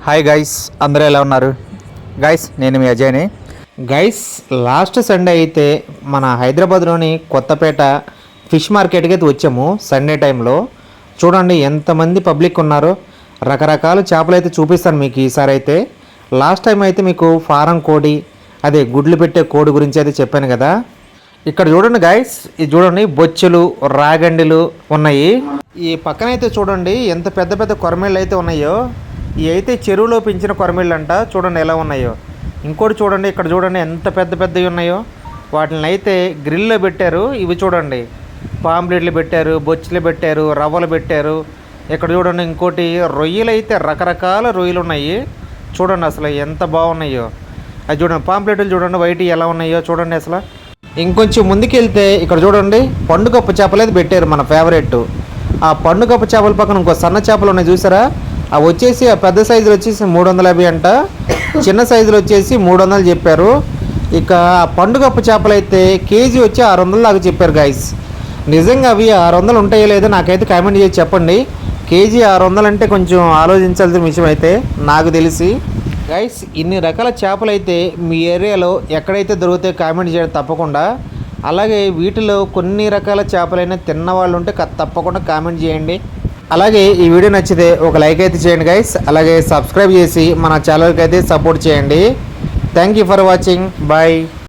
Hi guys, అందరూ ఎలా ఉన్నారు? గైస్, నేను మీ అజయ్ని. గైస్, లాస్ట్ సండే అయితే మన హైదరాబాద్లోని కొత్తపేట ఫిష్ మార్కెట్కి అయితే వచ్చాము. సండే టైంలో చూడండి ఎంతమంది పబ్లిక్ ఉన్నారో. రకరకాల చేపలు అయితే చూపిస్తాను మీకు ఈసారి అయితే. లాస్ట్ టైం అయితే మీకు ఫారం కోడి, అదే గుడ్లు పెట్టే కోడి గురించి అయితే చెప్పాను కదా. ఇక్కడ చూడండి గైస్, ఇది చూడండి బొచ్చులు, రాగండిలు ఉన్నాయి. ఈ పక్కన అయితే చూడండి ఎంత పెద్ద పెద్ద కొరమేళ్ళు అయితే ఉన్నాయో. ఇవి అయితే చెరువులో పెంచిన కొరమేళ్ళు అంట. చూడండి ఎలా ఉన్నాయో. ఇంకోటి చూడండి, ఇక్కడ చూడండి ఎంత పెద్ద పెద్దవి ఉన్నాయో. వాటిని అయితే గ్రిల్లో పెట్టారు. ఇవి చూడండి పాంప్లెట్లు పెట్టారు, బొచ్చులు పెట్టారు, రవ్వలు పెట్టారు. ఇక్కడ చూడండి ఇంకోటి రొయ్యలు అయితే రకరకాల రొయ్యలు ఉన్నాయి. చూడండి అసలు ఎంత బాగున్నాయో. అది చూడండి పాంప్లెట్లు చూడండి వైట్ ఎలా ఉన్నాయో చూడండి అసలు. ఇంకొంచెం ముందుకెళ్తే ఇక్కడ చూడండి పండుగప్ప చేపలు అయితే పెట్టారు, మన ఫేవరెట్. ఆ పండుగప్ప చేపల పక్కన ఇంకో సన్న చేపలు ఉన్నాయి చూసారా. అవి వచ్చేసి ఆ పెద్ద సైజులు వచ్చేసి 350 అంట, చిన్న సైజులు వచ్చేసి 300 చెప్పారు. ఇక ఆ పండుగప్ప చేపలు అయితే కేజీ వచ్చి 600 దాకా చెప్పారు గైస్. నిజంగా అవి 600 ఉంటాయో లేదో నాకైతే కామెంట్ చేసి చెప్పండి. కేజీ 600 అంటే కొంచెం ఆలోచించాల్సిన విషయం అయితే నాకు తెలిసి. గైస్, ఇన్ని రకాల చేపలు అయితే మీ ఏరియాలో ఎక్కడైతే దొరుకుతాయో కామెంట్ చేయడం తప్పకుండా. అలాగే వీటిలో కొన్ని రకాల చేపలైనా తిన్న వాళ్ళు ఉంటే తప్పకుండా కామెంట్ చేయండి. అలాగే ఈ వీడియో నచ్చితే ఒక లైక్ అయితే చేయండి గైస్. అలాగే సబ్స్క్రైబ్ చేసి మన ఛానల్కి అయితే సపోర్ట్ చేయండి. Thank you for watching. Bye.